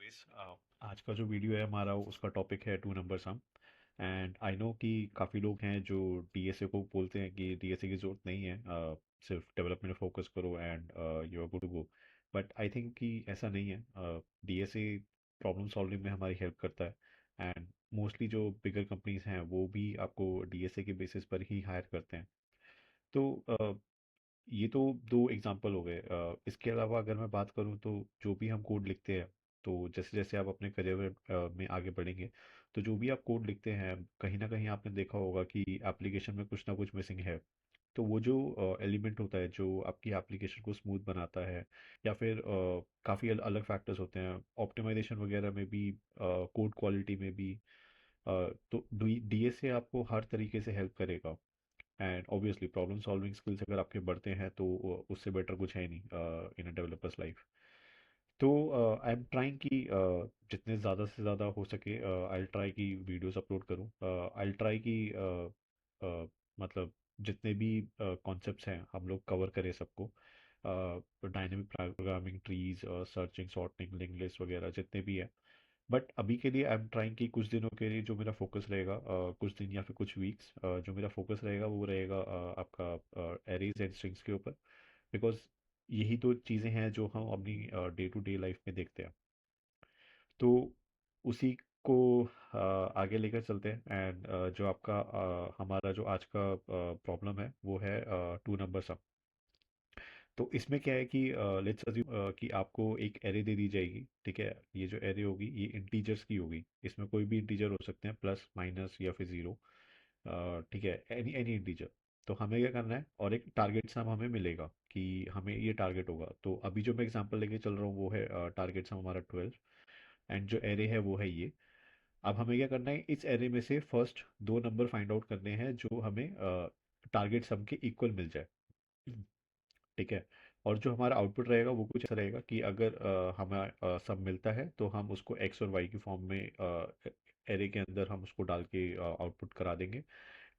Guys, आज का जो वीडियो है हमारा उसका टॉपिक है two number sum. And I know कि काफ़ी लोग हैं जो डीएसए को बोलते हैं कि डीएसए की ज़रूरत नहीं है, सिर्फ डेवलपमेंट में फोकस करो and you are good to go. But I think कि ऐसा नहीं है। डीएसए प्रॉब्लम सॉल्विंग में हमारी हेल्प करता है। एंड मोस्टली जो बिगर कंपनीज हैं वो भी आपको डीएसए के बेसिस पर ही हायर करते हैं। तो ये तो दो एग्जांपल हो गए। इसके अलावा अगर मैं बात करूँ तो जो भी हम कोड लिखते हैं, तो जैसे जैसे आप अपने करियर में आगे बढ़ेंगे, तो जो भी आप कोड लिखते हैं कहीं ना कहीं आपने देखा होगा कि एप्लीकेशन में कुछ ना कुछ मिसिंग है। तो वो जो एलिमेंट होता है जो आपकी एप्लीकेशन को स्मूथ बनाता है, या फिर काफ़ी अलग फैक्टर्स होते हैं ऑप्टिमाइजेशन वगैरह में भी, कोड क्वालिटी में भी। तो डीएसए आपको हर तरीके से हेल्प करेगा। And obviously problem solving skills अगर आपके बढ़ते हैं तो उससे बेटर कुछ है नहीं इन अ डेवलपर्स लाइफ। तो आई एम ट्राइंग कि जितने ज़्यादा से ज़्यादा हो सके आई ट्राई की वीडियोस अपलोड करूँ। आई ट्राई कि मतलब जितने भी कॉन्सेप्ट्स हैं हम लोग कवर करें सबको। Dynamic programming, trees, searching, sorting, link list वगैरह जितने भी हैं। बट अभी के लिए आई एम ट्राइंग कि कुछ दिनों के लिए जो मेरा फोकस रहेगा, कुछ दिन या फिर कुछ वीक्स, जो मेरा फोकस रहेगा वो रहेगा आपका एरेज एंड स्ट्रिंग्स के ऊपर। बिकॉज यही तो चीज़ें हैं जो हम अपनी डे टू डे लाइफ में देखते हैं। तो उसी को आगे लेकर चलते हैं। एंड जो आपका हमारा जो आज का प्रॉब्लम है वो है टू नंबर सम। तो इसमें क्या है कि लेट्स अज्यूम कि आपको एक एरे दे दी जाएगी। ठीक है, ये जो एरे होगी ये इंटीजर्स की होगी, इसमें कोई भी इंटीजर हो सकते हैं, प्लस माइनस या फिर ज़ीरो। ठीक है, एनी एनी इंटीजर। तो हमें क्या करना है, और एक टारगेट सम हमें मिलेगा कि हमें ये टारगेट होगा। तो अभी जो मैं एग्जांपल लेके चल रहा हूँ वो है टारगेट सम हमारा 12। एंड जो एरे है वो है ये। अब हमें क्या करना है, इस एरे में से फर्स्ट दो नंबर फाइंड आउट करने हैं जो हमें टारगेट सम के इक्वल मिल जाए। ठीक है। और जो हमारा आउटपुट रहेगा वो कुछ ऐसा रहेगा कि अगर हमें सब मिलता है तो हम उसको एक्स और वाई की फॉर्म में एरे के अंदर हम उसको डाल के आउटपुट करा देंगे।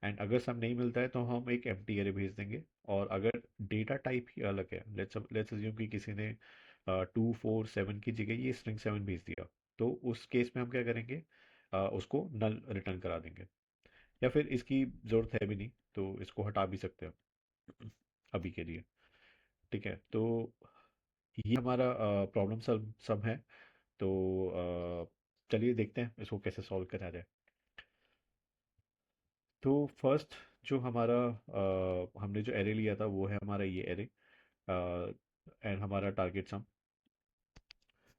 एंड अगर सब नहीं मिलता है तो हम एक एम्प्टी एरे भेज देंगे। और अगर डेटा टाइप ही अलग है, लेट्स अज्यूम कि किसी ने 2 4 7 की जगह ये स्ट्रिंग 7 भेज दिया, तो उस केस में हम क्या करेंगे, उसको नल रिटर्न करा देंगे। या फिर इसकी ज़रूरत है भी नहीं तो इसको हटा भी सकते हैं अभी के लिए। ठीक है। तो ये हमारा प्रॉब्लम सम है। तो चलिए देखते हैं इसको कैसे सॉल्व करा जाए। तो फर्स्ट जो हमारा हमने जो एरे लिया था वो है हमारा ये एरे, एंड हमारा टारगेट सम।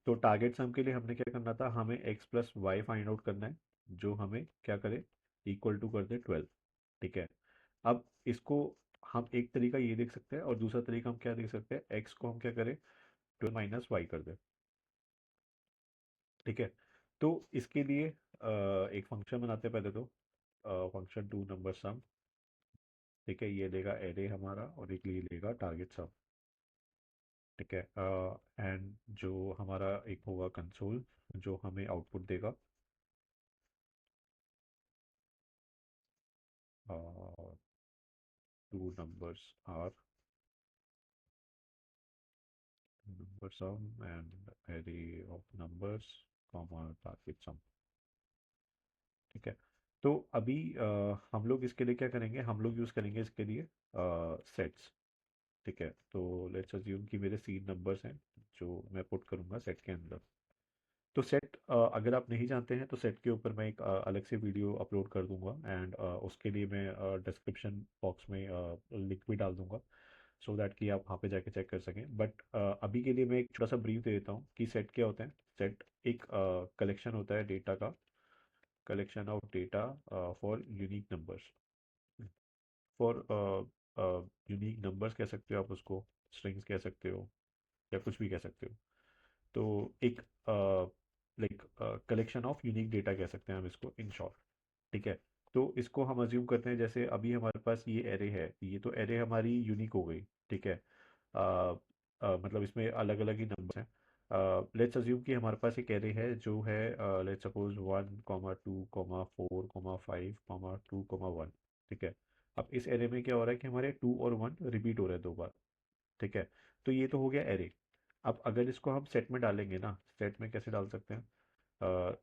तो टारगेट सम के लिए हमने क्या करना था, हमें X plus Y find out करना है जो हमें क्या करे, इक्वल टू कर दे 12। ठीक है। अब इसको हम एक तरीका ये देख सकते हैं और दूसरा तरीका हम क्या देख सकते हैं, एक्स को हम क्या करें 12 माइनस वाई कर दे। ठीक है। तो इसके लिए एक फंक्शन बनाते हैं पहले तो, फंक्शन टू नंबर सम। ठीक है, ये लेगा एरे हमारा और एक लिए लेगा टारगेट सम। ठीक है। एंड जो हमारा एक होगा कंसोल जो हमें आउटपुट देगा, two numbers are number sum and array of numbers comma target sum. ठीक है। तो अभी हम लोग इसके लिए क्या करेंगे, हम लोग यूज़ करेंगे इसके लिए सेट्स। ठीक है। तो लेट्स अज्यूम कि मेरे 3 नंबर्स हैं जो मैं पुट करूंगा सेट के अंदर। तो सेट अगर आप नहीं जानते हैं तो सेट के ऊपर मैं एक अलग से वीडियो अपलोड कर दूंगा। एंड उसके लिए मैं डिस्क्रिप्शन बॉक्स में लिंक भी डाल दूंगा, सो दैट कि आप वहाँ पे जाके चेक कर सकें। बट अभी के लिए मैं एक छोटा सा ब्रीफ दे देता हूँ कि सेट क्या होता है। सेट एक कलेक्शन होता है डेटा का, collection of data for unique numbers. For unique numbers कह सकते हो आप उसको, स्ट्रिंग्स कह सकते हो, या कुछ भी कह सकते हो। तो एक like collection of unique data कह सकते हैं हम इसको इन शॉर्ट। ठीक है। तो इसको हम अज्यूम करते हैं जैसे अभी हमारे पास ये एरे है, ये तो एरे हमारी यूनिक हो गई। ठीक है। मतलब इसमें अलग अलग ही नंबर हैं। लेट्स अज्यूम कि हमारे पास एक एरे है जो है, लेट्स सपोज 1 2 5 2 1। ठीक है। अब इस एरे में क्या हो रहा है कि हमारे 2 और 1 रिपीट हो रहे हैं 2 बार। ठीक है। तो ये तो हो गया एरे। अब अगर इसको हम सेट में डालेंगे ना, सेट में कैसे डाल सकते हैं?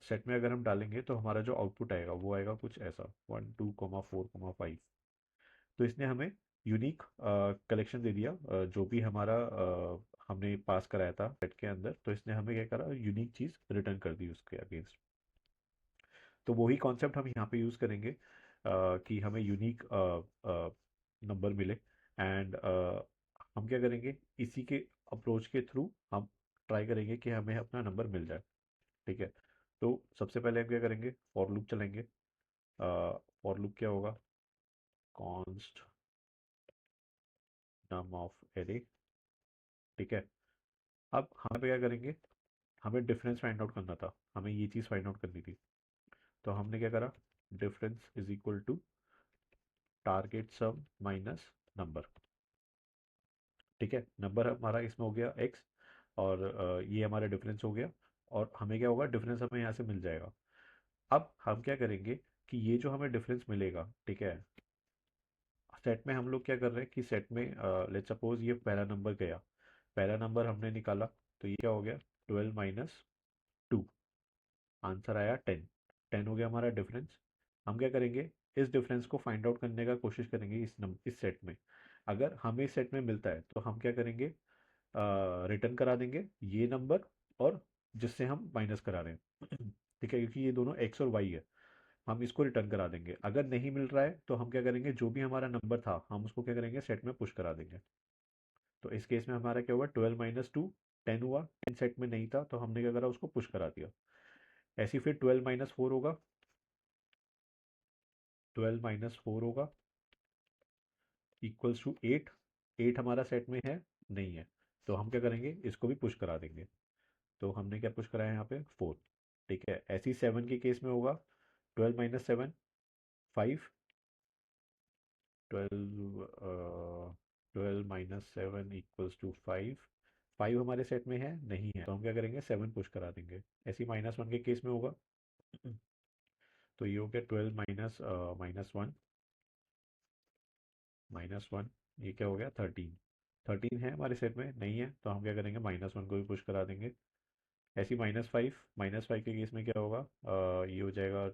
सेट में अगर हम डालेंगे तो हमारा जो आउटपुट आएगा वो आएगा कुछ ऐसा, 1 2 4 5। तो इसने हमें यूनिक कलेक्शन दे दिया, जो भी हमारा हमने पास कराया था सेट के अंदर, तो इसने हमें क्या करा, यूनिक चीज़ रिटर्न कर दी उसके अगेंस्ट। तो वही कॉन्सेप्ट हम यहाँ पे यूज़ करेंगे, कि हमें यूनिक नंबर मिले। एंड हम क्या करेंगे, इसी के अप्रोच के थ्रू हम ट्राई करेंगे कि हमें अपना नंबर मिल जाए। ठीक है। तो सबसे पहले हम क्या करेंगे, फॉर लूप चलेंगे। फॉर लूप क्या होगा, कॉन्स्ट नम ऑफ एरे। ठीक है। अब हम पे क्या करेंगे, हमें डिफरेंस फाइंड आउट करना था, हमें ये चीज़ फाइंड आउट करनी थी। तो हमने क्या करा, difference is equal to target sum minus number. ठीक है, नंबर हमारा इसमें हो गया एक्स, और ये हमारा डिफरेंस हो गया। और हमें क्या होगा, डिफरेंस हमें यहाँ से मिल जाएगा। अब हम क्या करेंगे कि ये जो हमें डिफरेंस मिलेगा, ठीक है, सेट में हम लोग क्या कर रहे हैं कि सेट में लेट सपोज ये पहला नंबर गया, पहला नंबर हमने निकाला, तो ये क्या हो गया, 12 - 2, आंसर आया 10। 10 हो गया हमारा डिफरेंस। हम क्या करेंगे, इस डिफरेंस को फाइंड आउट करने का कोशिश करेंगे इस सेट में। अगर हमें इस सेट में मिलता है तो हम क्या करेंगे, रिटर्न करा देंगे ये नंबर, और जिससे हम माइनस करा रहे हैं ठीक है, क्योंकि ये दोनों एक्स और वाई है, हम इसको रिटर्न करा देंगे। अगर नहीं मिल रहा है तो हम क्या करेंगे, जो भी हमारा नंबर था हम उसको क्या करेंगे, सेट में पुश करा देंगे। तो इस केस में हमारा क्या हुआ, 12 - 2, 10 हुआ। 10 सेट में नहीं था तो हमने क्या करा, उसको पुश करा दिया। ऐसे ही फिर 12 - 4 होगा, 12 - 4 होगा इक्वल्स टू 8। 8 हमारा सेट में है नहीं है, तो हम क्या करेंगे, इसको भी पुश करा देंगे। तो हमने क्या पुश कराया यहाँ पे, 4। ठीक है, ऐसे ही 7 के केस में होगा, 12 - 7, 5। 12 12 - 7 इक्वल्स टू 5। 5 हमारे सेट में है नहीं है, तो हम क्या करेंगे, 7 पुश करा देंगे। ऐसे ही -1 के केस में होगा, तो ये हो गया 12 -1, -1, ये क्या हो गया, 13। 13 है हमारे सेट में नहीं है, तो हम क्या करेंगे, -1 को भी पुश करा देंगे। ऐसे ही -5 के केस में क्या होगा, ये हो जाएगा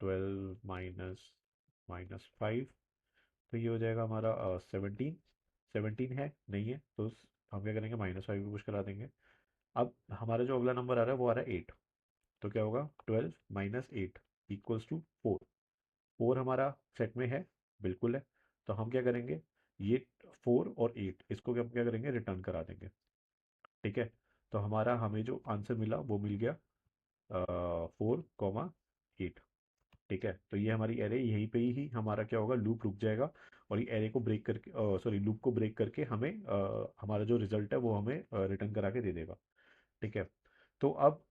12 माइनस 5, तो ये हो जाएगा हमारा 17। 17 है नहीं है, तो हम क्या करेंगे, -5 को पुश करा देंगे। अब हमारा जो अगला नंबर आ रहा है वो आ रहा है 8। तो क्या होगा, 12 - 8 इक्वल्स टू 4। 4 हमारा सेट में है, बिल्कुल है। तो हम क्या करेंगे, ये 4 और 8 इसको हम क्या करेंगे, रिटर्न करा देंगे। ठीक है। तो हमारा हमें जो आंसर मिला वो मिल गया 4, 8। ठीक है, तो ये हमारी एरे यहीं पे ही हमारा क्या होगा, लूप रुक जाएगा। और ये एरे को ब्रेक करके, सॉरी, लूप को ब्रेक करके हमें हमारा जो रिजल्ट है वो हमें रिटर्न करा के दे देगा। ठीक है। तो अब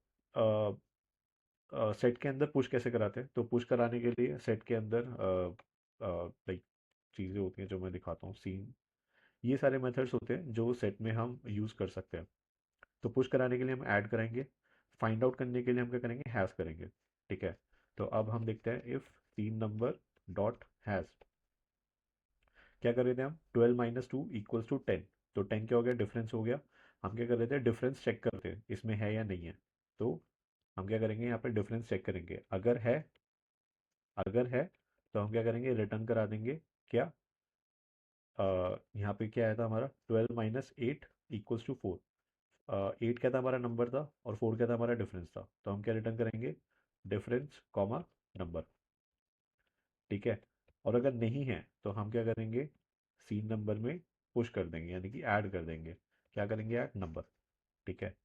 सेट के अंदर पुश कैसे कराते हैं, तो पुश कराने के लिए सेट के अंदर लाइक चीज़ें होती हैं जो मैं दिखाता हूँ, सीन, ये सारे मेथड्स होते हैं जो सेट में हम यूज़ कर सकते हैं। तो पुश कराने के लिए हम ऐड करेंगे, फाइंड आउट करने के लिए हम क्या करेंगे, हैश करेंगे। ठीक है। तो अब हम देखते हैं, if seen number dot hash, क्या कर रहे थे हम, 12 - 2 इक्वल्स टू 10। तो 10 क्या हो गया, डिफरेंस हो गया। हम क्या कर रहे थे, डिफरेंस चेक करते हैं इसमें है या नहीं है। तो हम क्या करेंगे, यहाँ पे डिफरेंस चेक करेंगे, अगर है तो हम क्या करेंगे, रिटर्न करा देंगे। क्या, यहाँ पे क्या आया था हमारा, 12 - 8 इक्वल्स टू 4। 8 क्या था हमारा नंबर था, और 4 क्या था हमारा डिफरेंस था, तो हम क्या रिटर्न करेंगे, डिफरेंस कॉमा नंबर। ठीक है। और अगर नहीं है तो हम क्या करेंगे, सीन नंबर में पुश कर देंगे, यानी कि ऐड कर देंगे। क्या करेंगे, ऐड नंबर। ठीक है।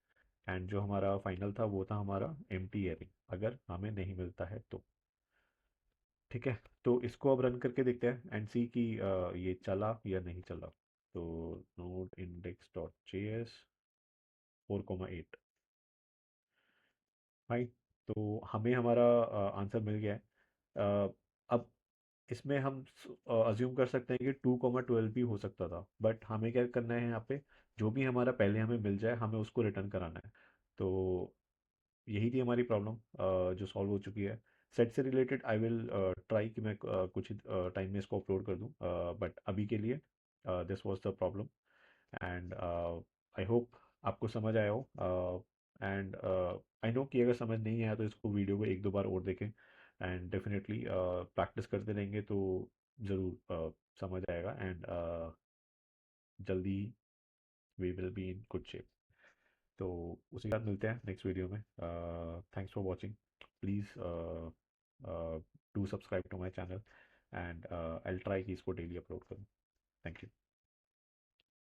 एंड जो हमारा फाइनल था वो था हमारा एम्प्टी एरे, अगर हमें नहीं मिलता है तो। ठीक है। तो इसको अब रन करके देखते हैं एंड सी कि ये चला या नहीं चला। तो node index dot J S, 4, 8। भाई, तो हमें हमारा आंसर मिल गया है। अब इसमें हम अज्यूम कर सकते हैं कि 2, 12 भी हो सकता था, बट हमें क्या करना है यहाँ पे, जो भी हमारा पहले हमें मिल जाए हमें उसको रिटर्न कराना है। तो यही थी हमारी प्रॉब्लम, जो सॉल्व हो चुकी है। सेट से रिलेटेड आई विल ट्राई कि मैं कुछ टाइम में इसको अपलोड कर दूँ, बट अभी के लिए this was the problem. And I hope आपको समझ आया हो। एंड आई नो कि अगर समझ नहीं आया तो इसको वीडियो को एक दो बार और देखें, एंड डेफिनेटली प्रैक्टिस करते रहेंगे तो ज़रूर समझ आएगा, एंड जल्दी we will be in good shape. तो उसी के साथ मिलते हैं नेक्स्ट वीडियो में। Thanks for watching. Please do subscribe to my channel, and I try कि इसको डेली अपलोड करूँ। Thank you.